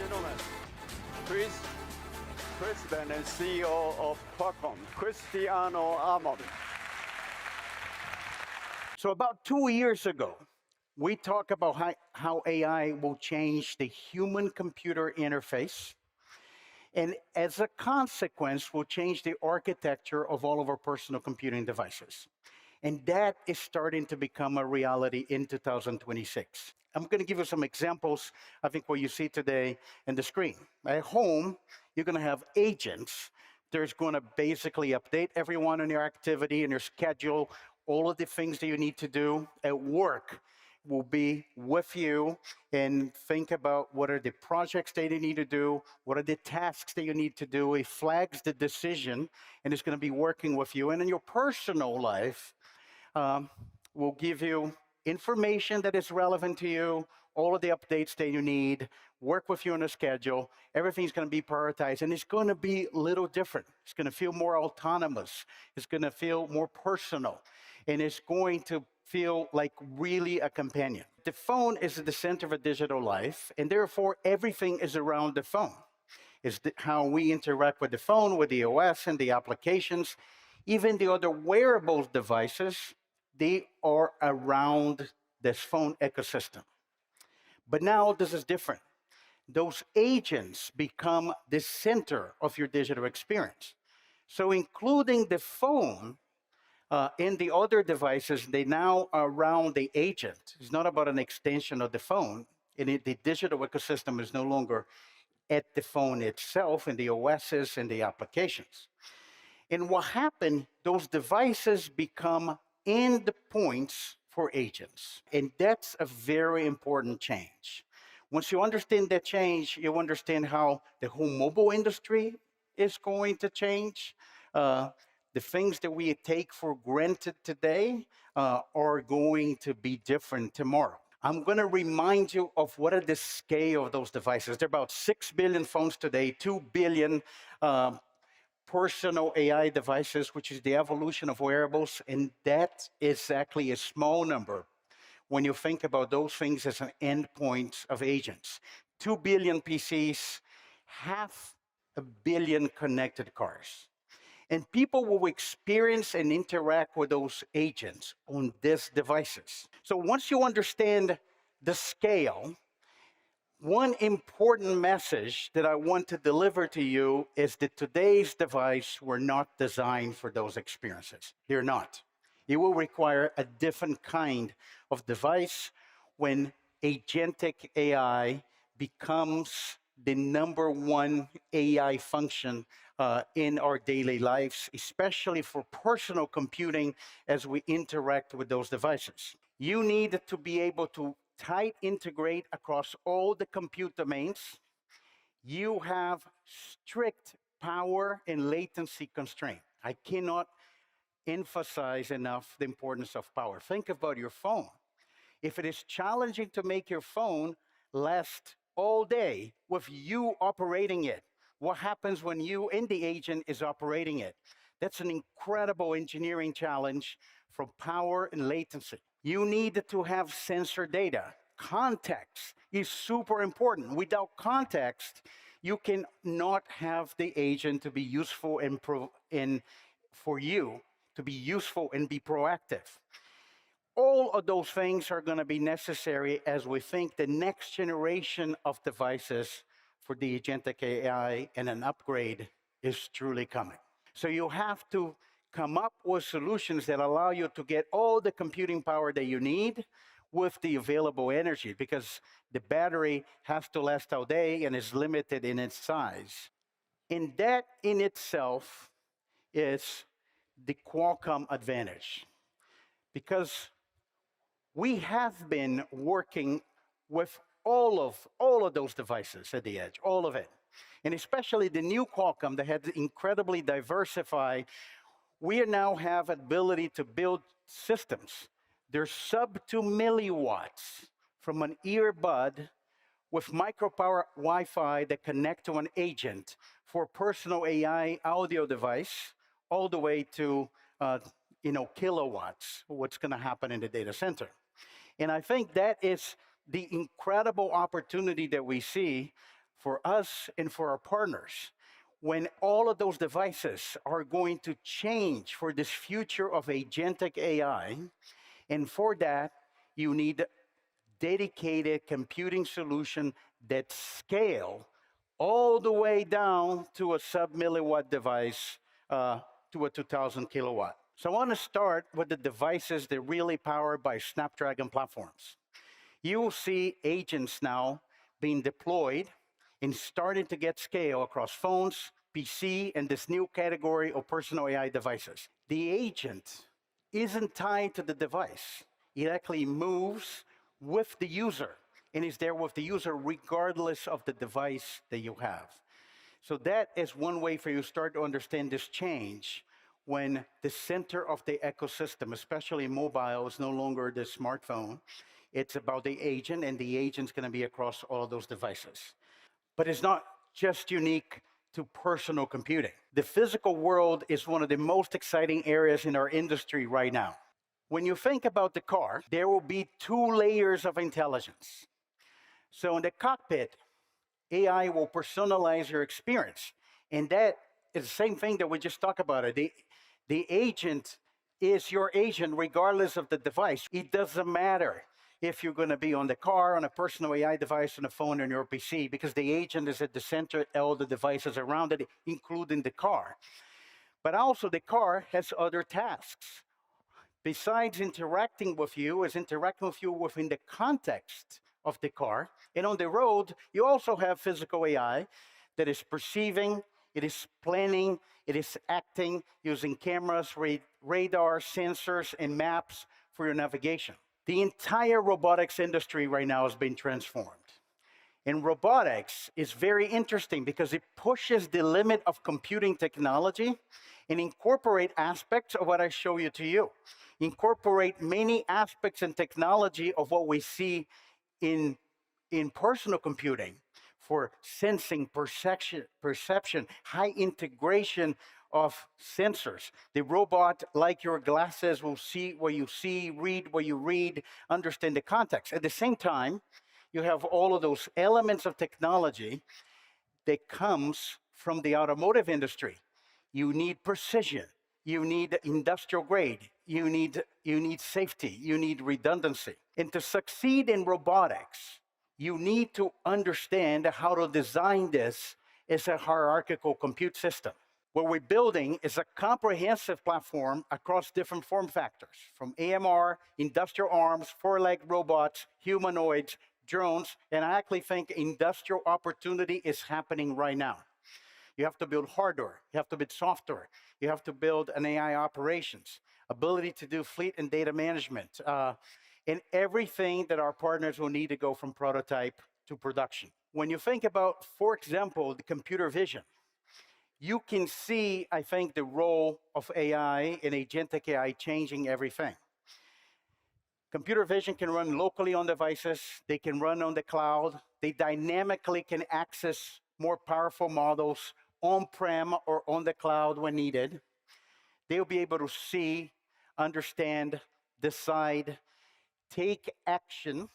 gentlemen, President and CEO of Qualcomm, Cristiano Amon. So about 2 years ago, we talked about how AI will change the human-computer interface, and as a consequence, will change the architecture of all of our personal computing devices. And that is starting to become a reality in 2026. I'm going to give you some examples, I think, what you see today in the screen. At home, you're going to have agents. There's going to basically update everyone on your activity and your schedule, all of the things that you need to do. At work, will be with you and think about what are the projects that you need to do, what are the tasks that you need to do. It flags the decision and it's going to be working with you. And in your personal life, will give you information that is relevant to you, all of the updates that you need, work with you on a schedule. Everything's going to be prioritized, and it's going to be a little different. It's going to feel more autonomous. It's going to feel more personal, and it's going to feel like really a companion. The phone is at the center of a digital life, and therefore everything is around the phone. It's how we interact with the phone, with the OS and the applications, even the other wearables devices. They are around this phone ecosystem. But now this is different. Those agents become the center of your digital experience. So including the phone and the other devices, they now are around the agent. It's not about an extension of the phone. And the digital ecosystem is no longer at the phone itself and the OSs and the applications. And what happened, those devices become endpoints for agents. And that's a very important change. Once you understand that change, you understand how the whole mobile industry is going to change. The things that we take for granted today are going to be different tomorrow. I'm going to remind you of what are the scale of those devices. There are about 6 billion phones today, 2 billion personal AI devices, which is the evolution of wearables, and that is actually a small number when you think about those things as an endpoint of agents. 2 billion PCs, 500 million connected cars. And people will experience and interact with those agents on these devices. So once you understand the scale, one important message that I want to deliver to you is that today's devices were not designed for those experiences. They're not. It will require a different kind of device when agentic AI becomes the number one AI function in our daily lives, especially for personal computing as we interact with those devices. You need to be able to tight integrate across all the compute domains. You have strict power and latency constraint. I cannot emphasize enough the importance of power. Think about your phone. If it is challenging to make your phone last all day with you operating it, what happens when you and the agent is operating it? That's an incredible engineering challenge for power and latency. You need to have sensor data. Context is super important. Without context, you cannot have the agent to be useful and for you to be useful and be proactive. All of those things are going to be necessary as we think the next generation of devices for the agentic AI and an upgrade is truly coming. So you have to come up with solutions that allow you to get all the computing power that you need with the available energy, because the battery has to last all day and is limited in its size. And that in itself is the Qualcomm advantage, because we have been working with all of those devices at the edge, all of it. And especially the new Qualcomm that had incredibly diversified, we now have ability to build systems. They're sub 2 milliwatts from an earbud with micropower Wi-Fi that connect to an agent for personal AI audio device, all the way to kilowatts, what's going to happen in the data center. And I think that is the incredible opportunity that we see for us and for our partners, when all of those devices are going to change for this future of agentic AI, and for that, you need dedicated computing solution that scale all the way down to a sub-milliwatt device to a 2,000 kilowatt. So I want to start with the devices that are really powered by Snapdragon platforms. You will see agents now being deployed and starting to get scale across phones, PC, and this new category of personal AI devices. The agent isn't tied to the device. It actually moves with the user and is there with the user regardless of the device that you have. So that is one way for you to start to understand this change when the center of the ecosystem, especially mobile, is no longer the smartphone. It's about the agent, and the agent's going to be across all of those devices. But it's not just unique to personal computing. The physical world is one of the most exciting areas in our industry right now. When you think about the car, there will be two layers of intelligence. So in the cockpit, AI will personalize your experience. And that is the same thing that we just talked about. The agent is your agent regardless of the device. It doesn't matter if you're going to be on the car, on a personal AI device, on a phone, on your PC, because the agent is at the center of all the devices around it, including the car. But also the car has other tasks. Besides interacting with you, is interacting with you within the context of the car. And on the road, you also have physical AI that is perceiving, it is planning, it is acting using cameras, radar, sensors, and maps for your navigation. The entire robotics industry right now is being transformed. And robotics is very interesting because it pushes the limit of computing technology and incorporate aspects of what I show you to you. Incorporate many aspects and technology of what we see in personal computing for sensing, perception, high integration of sensors. The robot, like your glasses, will see what you see, read what you read, understand the context. At the same time, you have all of those elements of technology that comes from the automotive industry. You need precision, you need industrial grade, you need safety, you need redundancy. And to succeed in robotics, you need to understand how to design this as a hierarchical compute system. What we're building is a comprehensive platform across different form factors, from AMR, industrial arms, four-legged robots, humanoids, drones, and I actually think industrial opportunity is happening right now. You have to build hardware, you have to build software, you have to build an AI operations, ability to do fleet and data management, and everything that our partners will need to go from prototype to production. When you think about, for example, the computer vision, you can see, I think, the role of AI and agentic AI changing everything. Computer vision can run locally on devices, they can run on the cloud, they dynamically can access more powerful models on-prem or on the cloud when needed. They'll be able to see, understand, decide, take action,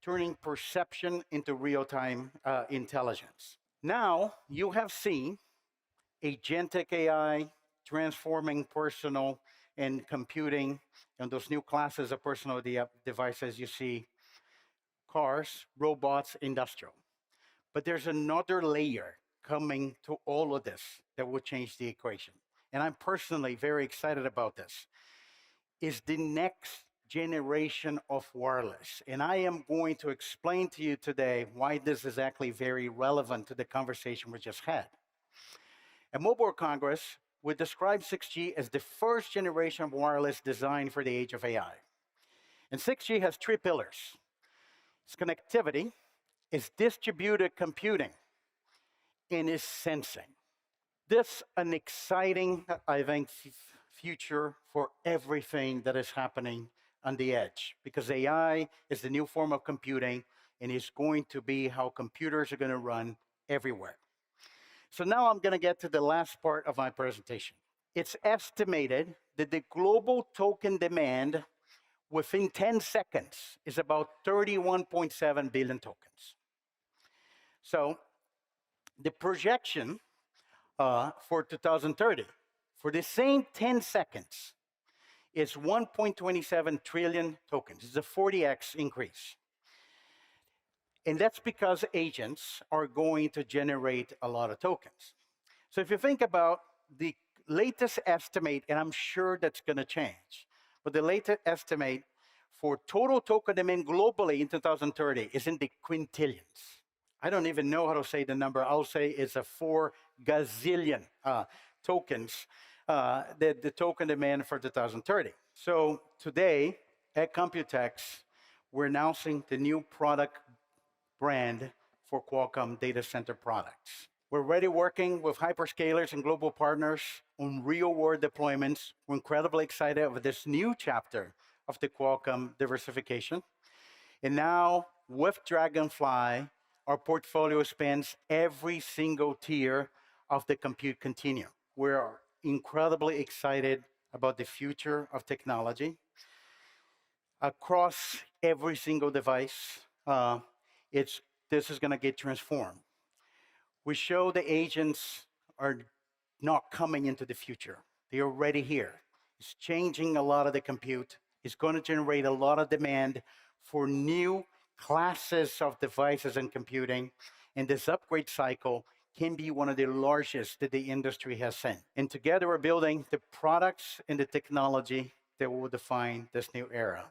turning perception into real-time intelligence. Now, you have seen agentic AI transforming personal and computing, and those new classes of personal devices you see, cars, robots, industrial. But there's another layer coming to all of this that will change the equation. And I'm personally very excited about this. Is the next generation of wireless. And I am going to explain to you today why this is actually very relevant to the conversation we just had. At Mobile World Congress, we described 6G as the first generation of wireless designed for the age of AI. And 6G has three pillars. It's connectivity, it's distributed computing, and it's sensing. This an exciting, I think, future for everything that is happening on the edge, because AI is the new form of computing and is going to be how computers are going to run everywhere. So now I'm going to get to the last part of my presentation. It's estimated that the global token demand within 10 seconds is about 31.7 billion tokens. So The projection for 2030, for the same 10 seconds, is 1.27 trillion tokens. It's a 40x increase. And that's because agents are going to generate a lot of tokens. So if you think about the latest estimate, and I'm sure that's going to change, but the latest estimate for total token demand globally in 2030 is in the quintillions. I don't even know how to say the number. I'll say it's a 4 gazillion tokens, the token demand for 2030. So today at Computex, we're announcing the new product brand for Qualcomm data center products. We're already working with hyperscalers and global partners on real-world deployments. We're incredibly excited about this new chapter of the Qualcomm diversification. And now, with Dragonfly, our portfolio spans every single tier of the compute continuum. We're incredibly excited about the future of technology across every single device. This is going to get transformed. We show the agents are not coming into the future. They're already here. It's changing a lot of the compute. It's going to generate a lot of demand for new classes of devices and computing. And this upgrade cycle can be one of the largest that the industry has seen. And together we're building the products and the technology that will define this new era.